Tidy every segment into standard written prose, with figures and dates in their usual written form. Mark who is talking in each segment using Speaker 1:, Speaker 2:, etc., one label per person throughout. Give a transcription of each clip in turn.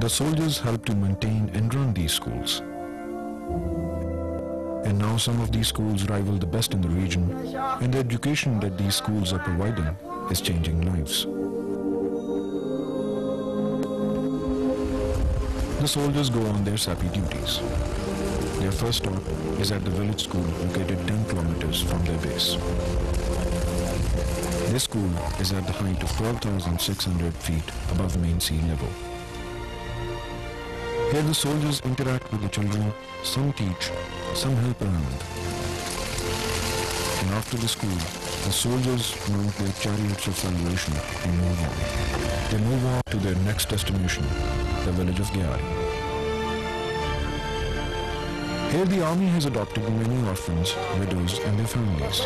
Speaker 1: The soldiers help to maintain and run these schools. And now some of these schools rival the best in the region, and the education that these schools are providing is changing lives. The soldiers go on their sappy duties. Their first stop is at the village school located 10 kilometers from their base. This school is at the height of 12,600 feet above main sea level. Here the soldiers interact with the children, some teach, some help around. And after the school, the soldiers mount their chariots of salvation and move on. They move on to their next destination, the village of Gyari. Here the army has adopted many orphans, widows and their families.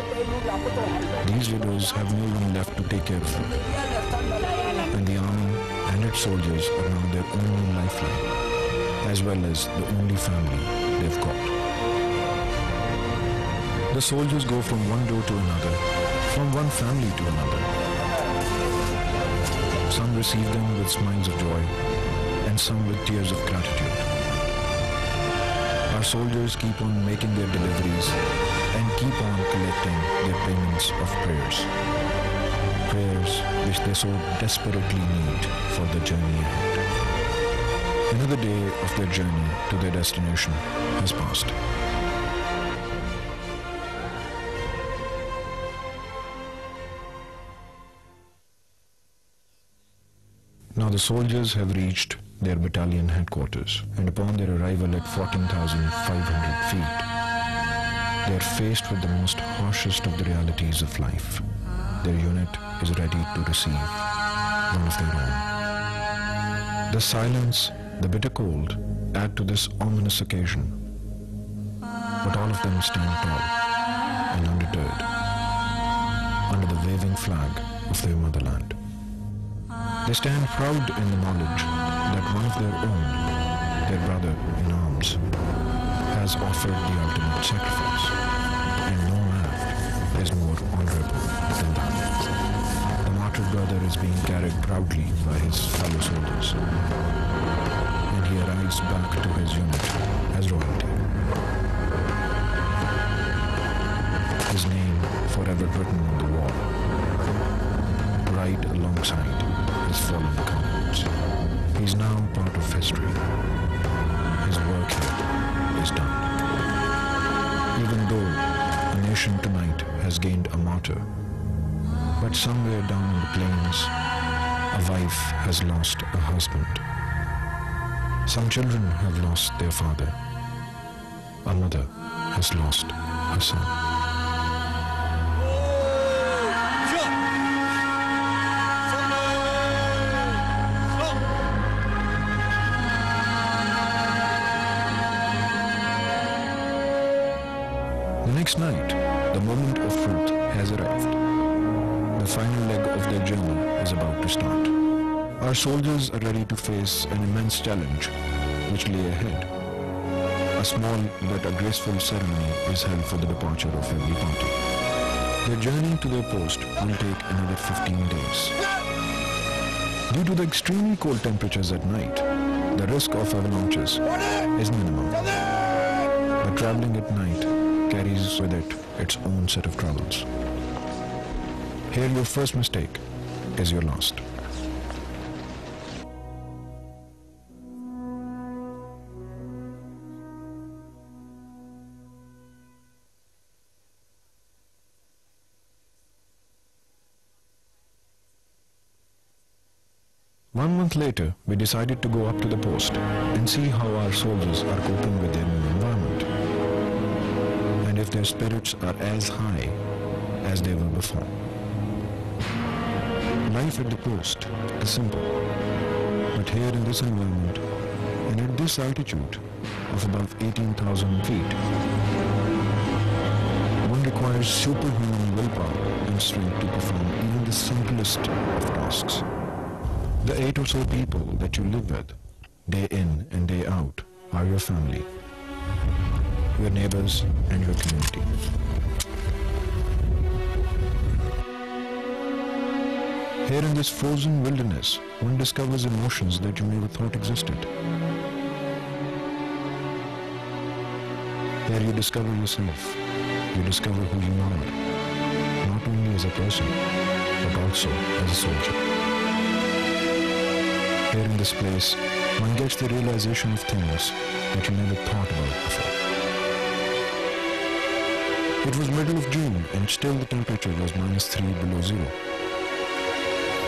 Speaker 1: These widows have no one left to take care of them. And the army and its soldiers are now their only lifeline, as well as the only family they've got. The soldiers go from one door to another, from one family to another. Some receive them with smiles of joy, and some with tears of gratitude. Our soldiers keep on making their deliveries and keep on collecting their payments of prayers. Prayers which they so desperately need for the journey ahead. Another day of their journey to their destination has passed. Now the soldiers have reached their battalion headquarters, and upon their arrival at 14,500 feet, they are faced with the most harshest of the realities of life. Their unit is ready to receive one of their own. The silence, the bitter cold add to this ominous occasion, but all of them stand tall and undeterred under the waving flag of their motherland. They stand proud in the knowledge that one of their own, their brother in arms, has offered the ultimate sacrifice, and no act is more honorable than that. The martyred brother is being carried proudly by his fellow soldiers, and he arrives back to his unit as royalty. His name forever written on the wall, right alongside his fallen comrades. He's now part of history. His work here is done. Even though a nation tonight has gained a martyr, but somewhere down in the plains, a wife has lost a husband. Some children have lost their father. A mother has lost her son. Next night, the moment of truth has arrived. The final leg of their journey is about to start. Our soldiers are ready to face an immense challenge which lay ahead. A small but a graceful ceremony is held for the departure of every party. Their journey to their post will take another 15 days. Due to the extremely cold temperatures at night, the risk of avalanches is minimal. But traveling at night carries with it its own set of troubles. Here your first mistake is your last. One month later, we decided to go up to the post and see how our soldiers are coping with their new environment, and if their spirits are as high as they were before. Life at the post is simple, but here in this environment and at this altitude of above 18,000 feet, one requires superhuman willpower and strength to perform even the simplest of tasks. The 8 or so people that you live with, day in and day out, are your family, your neighbors and your community. Here in this frozen wilderness, one discovers emotions that you never thought existed. Here you discover yourself. You discover who you are, not only as a person, but also as a soldier. Here in this place, one gets the realization of things that you never thought about before. It was middle of June and still the temperature was -3 below zero.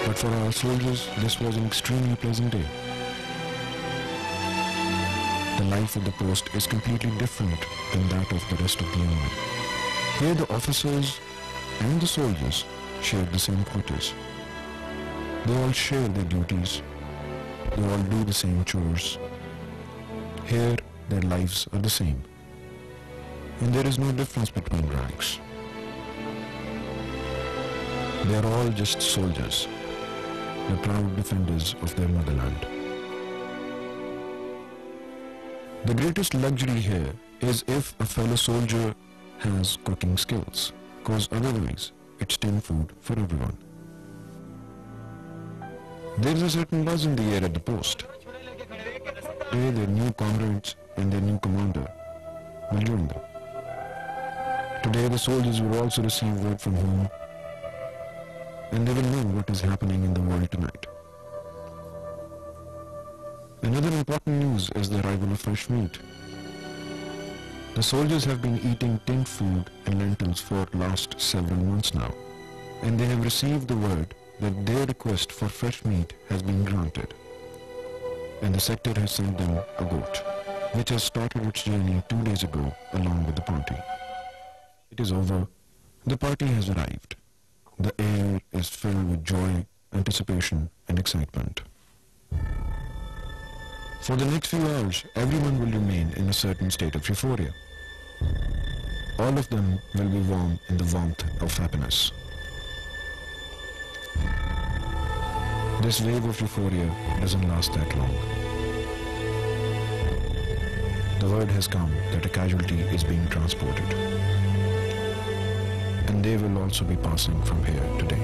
Speaker 1: But for our soldiers, this was an extremely pleasant day. The life at the post is completely different than that of the rest of the army. Here the officers and the soldiers share the same quarters. They all share their duties. They all do the same chores. Here their lives are the same. And there is no difference between ranks. They are all just soldiers, the proud defenders of their motherland. The greatest luxury here is if a fellow soldier has cooking skills, because otherwise it's tin food for everyone. There is a certain buzz in the air at the post. Today their new comrades and their new commander will join them. Today the soldiers will also receive word from home, and they will know what is happening in the world tonight. Another important news is the arrival of fresh meat. The soldiers have been eating tinned food and lentils for last several months now, and they have received the word that their request for fresh meat has been granted. And the sector has sent them a goat, which has started its journey 2 days ago along with the party. It is over. The party has arrived. The air is filled with joy, anticipation, and excitement. For the next few hours, everyone will remain in a certain state of euphoria. All of them will be warm in the warmth of happiness. This wave of euphoria doesn't last that long. The word has come that a casualty is being transported. And they will also be passing from here today.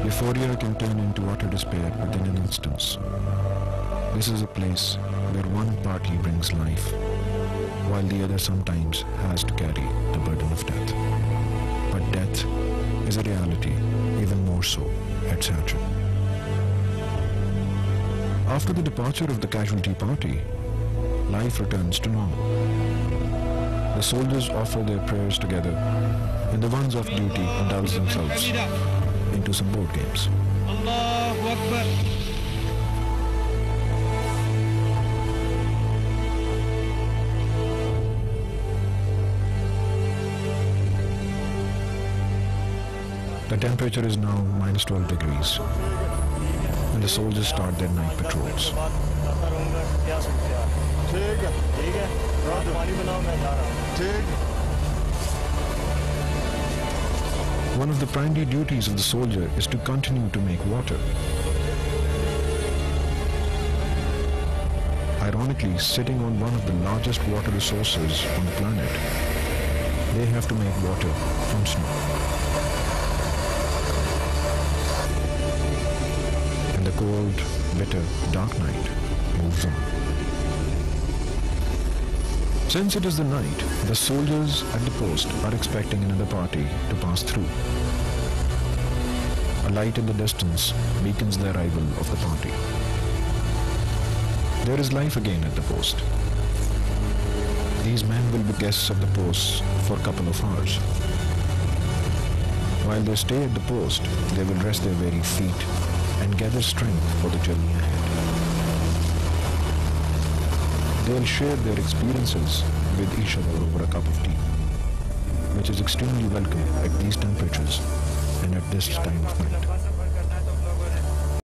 Speaker 1: Euphoria can turn into utter despair within an instance. This is a place where one party brings life, while the other sometimes has to carry the burden of death. But death is a reality, even more so at Siachin. After the departure of the casualty party, life returns to normal. The soldiers offer their prayers together, and the ones off duty indulge themselves into some board games. Allahu Akbar. The temperature is now -12 degrees, and the soldiers start their night patrols. One of the primary duties of the soldier is to continue to make water. Ironically, sitting on one of the largest water resources on the planet, they have to make water from snow. And the cold, bitter, dark night moves on. Since it is the night, the soldiers at the post are expecting another party to pass through. A light in the distance beacons the arrival of the party. There is life again at the post. These men will be guests of the post for a couple of hours. While they stay at the post, they will rest their weary feet and gather strength for the journey ahead. They will share their experiences with each other over a cup of tea, which is extremely welcome at these temperatures and at this time of night.